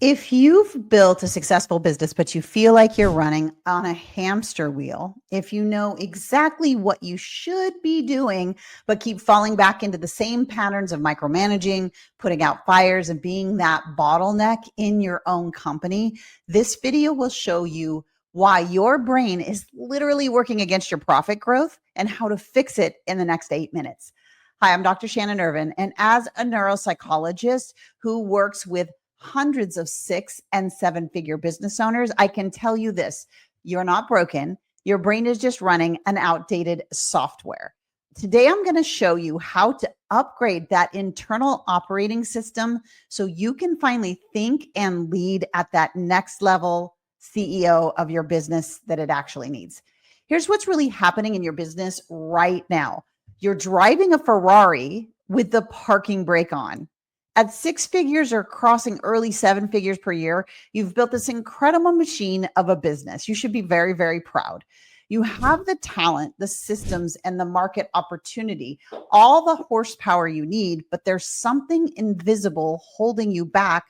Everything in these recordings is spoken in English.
If you've built a successful business, but you feel like you're running on a hamster wheel, if you know exactly what you should be doing, but keep falling back into the same patterns of micromanaging, putting out fires, and being that bottleneck in your own company, this video will show you why your brain is literally working against your profit growth and how to fix it in the next 8 minutes. Hi, I'm Dr. Shannon Irvin, and as a neuropsychologist who works with hundreds of 6 and 7-figure business owners, I can tell you this: you're not broken. Your brain is just running an outdated software. Today, I'm going to show you how to upgrade that internal operating system so you can finally think and lead at that next level CEO of your business that it actually needs. Here's what's really happening in your business right now. You're driving a Ferrari with the parking brake on. At 6 figures or crossing early 7 figures per year, you've built this incredible machine of a business. You should be very, very proud. You have the talent, the systems, and the market opportunity, all the horsepower you need, but there's something invisible holding you back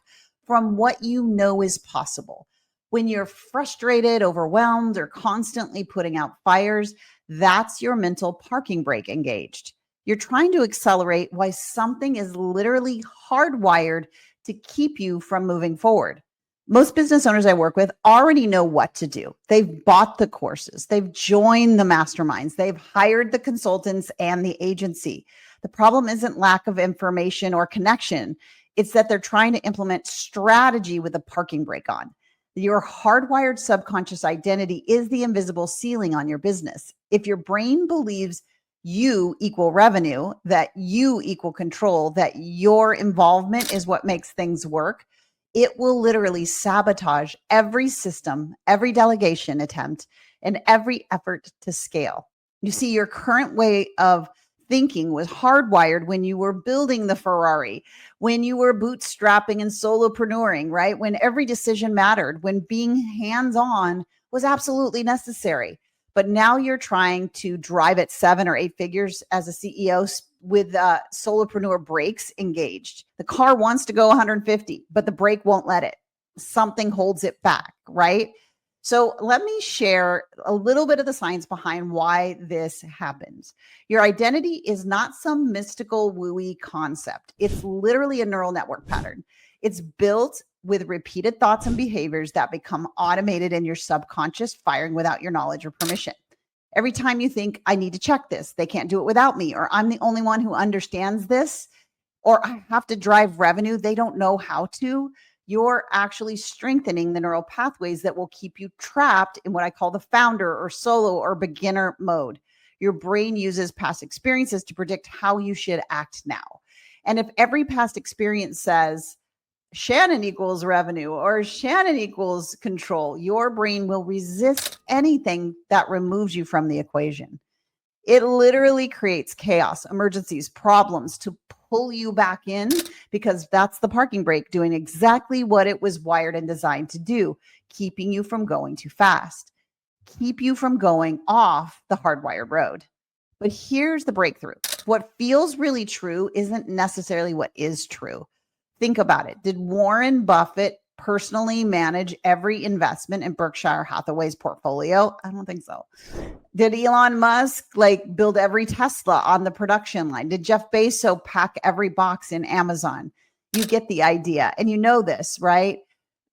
from what you know is possible. When you're frustrated, overwhelmed, or constantly putting out fires, that's your mental parking brake engaged. You're trying to accelerate why something is literally hardwired to keep you from moving forward. Most business owners I work with already know what to do. They've bought the courses, they've joined the masterminds, they've hired the consultants and the agency. The problem isn't lack of information or connection. It's that they're trying to implement strategy with a parking brake on. Your hardwired subconscious identity is the invisible ceiling on your business. If your brain believes you equal revenue, that you equal control, that your involvement is what makes things work, it will literally sabotage every system, every delegation attempt, and every effort to scale. You see, your current way of thinking was hardwired when you were building the Ferrari, when you were bootstrapping and solopreneuring, right? When every decision mattered, when being hands-on was absolutely necessary. But now you're trying to drive at 7 or 8 figures as a CEO with solopreneur brakes engaged. The car wants to go 150, but the brake won't let it. Something holds it back, right? So let me share a little bit of the science behind why this happens. Your identity is not some mystical wooey concept. It's literally a neural network pattern. It's built with repeated thoughts and behaviors that become automated in your subconscious, firing without your knowledge or permission. Every time you think, I need to check this, they can't do it without me, or I'm the only one who understands this, or I have to drive revenue, they don't know how to, you're actually strengthening the neural pathways that will keep you trapped in what I call the founder or solo or beginner mode. Your brain uses past experiences to predict how you should act now. And if every past experience says, Shannon equals revenue or Shannon equals control, your brain will resist anything that removes you from the equation. It literally creates chaos, emergencies, problems to pull you back in, because that's the parking brake doing exactly what it was wired and designed to do, keeping you from going too fast, keep you from going off the hardwired road. But here's the breakthrough. What feels really true isn't necessarily what is true. Think about it. Did Warren Buffett personally manage every investment in Berkshire Hathaway's portfolio? I don't think so. Did Elon Musk build every Tesla on the production line? Did Jeff Bezos pack every box in Amazon? You get the idea. And you know this, right?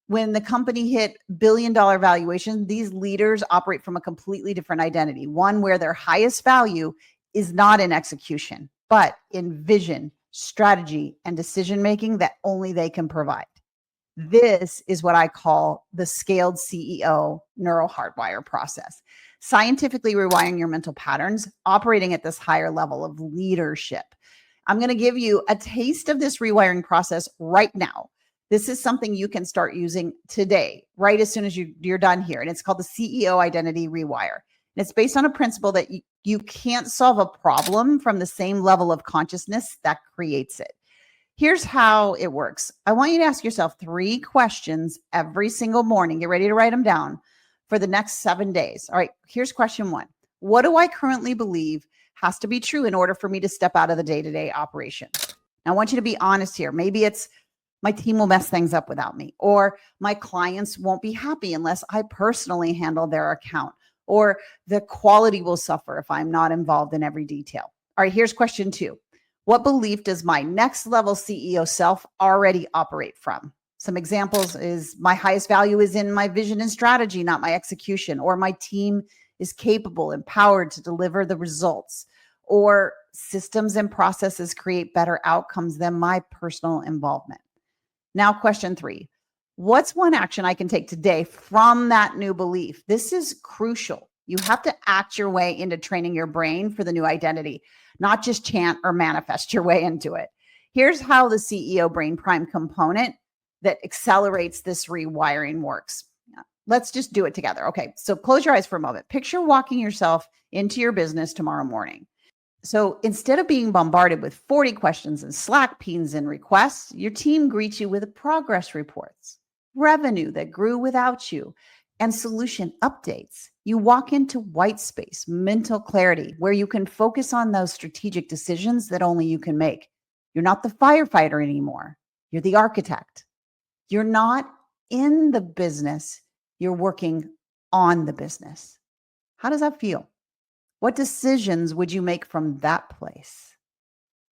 When the company hit billion-dollar valuation, these leaders operate from a completely different identity, one where their highest value is not in execution, but in vision, strategy, and decision-making that only they can provide. This is what I call the scaled CEO neural hardwire process. Scientifically rewiring your mental patterns, operating at this higher level of leadership. I'm going to give you a taste of this rewiring process right now. This is something you can start using today, right as soon as you're done here. And it's called the CEO Identity Rewire. And it's based on a principle that you can't solve a problem from the same level of consciousness that creates it. Here's how it works. I want you to ask yourself 3 questions every single morning. Get ready to write them down for the next 7 days. All right, here's question 1. What do I currently believe has to be true in order for me to step out of the day-to-day operation? Now, I want you to be honest here. Maybe it's My team will mess things up without me, or my clients won't be happy unless I personally handle their account, or the quality will suffer if I'm not involved in every detail. All right, here's question 2. What belief does my next level CEO self already operate from? Some examples is my highest value is in my vision and strategy, not my execution, or my team is capable, empowered to deliver the results, or systems and processes create better outcomes than my personal involvement. Now, question 3. What's one action I can take today from that new belief? This is crucial. You have to act your way into training your brain for the new identity, not just chant or manifest your way into it. Here's how the CEO Brain Prime component that accelerates this rewiring works. Let's just do it together. Okay, so close your eyes for a moment. Picture walking yourself into your business tomorrow morning. So instead of being bombarded with 40 questions and Slack pings and requests, your team greets you with progress reports, revenue that grew without you, and solution updates. You walk into white space, mental clarity, where you can focus on those strategic decisions that only you can make. You're not the firefighter anymore. You're the architect. You're not in the business. You're working on the business. How does that feel? What decisions would you make from that place?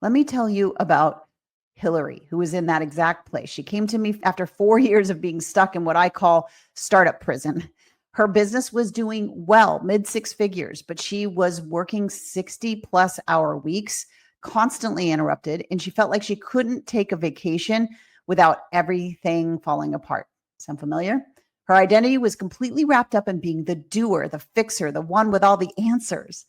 Let me tell you about Hillary, who was in that exact place. She came to me after 4 years of being stuck in what I call startup prison. Her business was doing well, mid 6 figures, but she was working 60+ hour weeks, constantly interrupted, and she felt like she couldn't take a vacation without everything falling apart. Sound familiar? Her identity was completely wrapped up in being the doer, the fixer, the one with all the answers.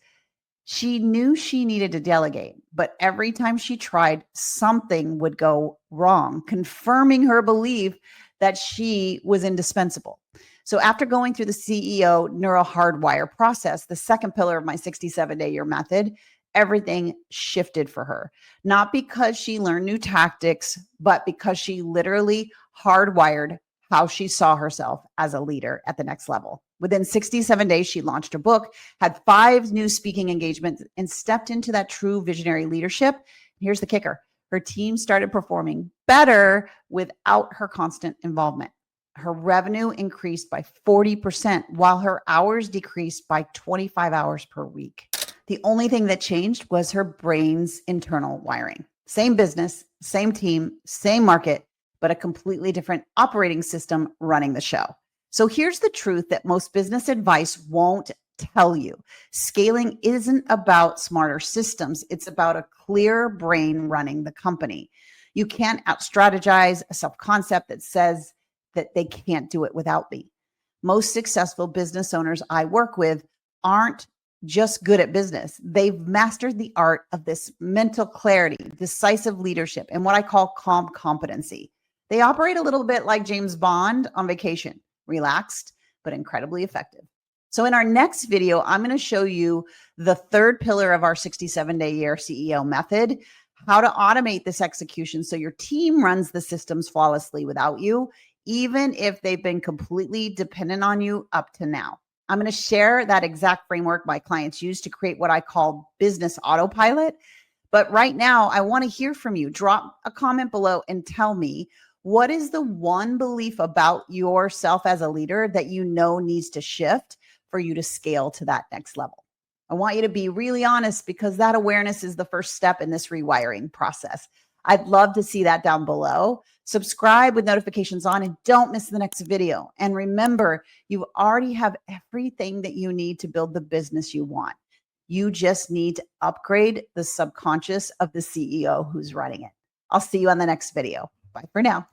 She knew she needed to delegate, but every time she tried, something would go wrong, confirming her belief that she was indispensable. So after going through the CEO neuro hardwire process, the second pillar of my 67-day year method, everything shifted for her. Not because she learned new tactics, but because she literally hardwired how she saw herself as a leader at the next level. Within 67 days, she launched her book, had 5 new speaking engagements, and stepped into that true visionary leadership. Here's the kicker. Her team started performing better without her constant involvement. Her revenue increased by 40%, while her hours decreased by 25 hours per week. The only thing that changed was her brain's internal wiring. Same business, same team, same market, but a completely different operating system running the show. So here's the truth that most business advice won't tell you. Scaling isn't about smarter systems. It's about a clear brain running the company. You can't out-strategize a self-concept that says that they can't do it without me. Most successful business owners I work with aren't just good at business. They've mastered the art of this mental clarity, decisive leadership, and what I call calm competency. They operate a little bit like James Bond on vacation, relaxed, but incredibly effective. So in our next video, I'm going to show you the third pillar of our 67-day year CEO method, how to automate this execution so your team runs the systems flawlessly without you, even if they've been completely dependent on you up to now. I'm going to share that exact framework my clients use to create what I call business autopilot. But right now, I want to hear from you. Drop a comment below and tell me, what is the one belief about yourself as a leader that you know needs to shift for you to scale to that next level? I want you to be really honest, because that awareness is the first step in this rewiring process. I'd love to see that down below. Subscribe with notifications on and don't miss the next video. And remember, you already have everything that you need to build the business you want. You just need to upgrade the subconscious of the CEO who's running it. I'll see you on the next video. Bye for now.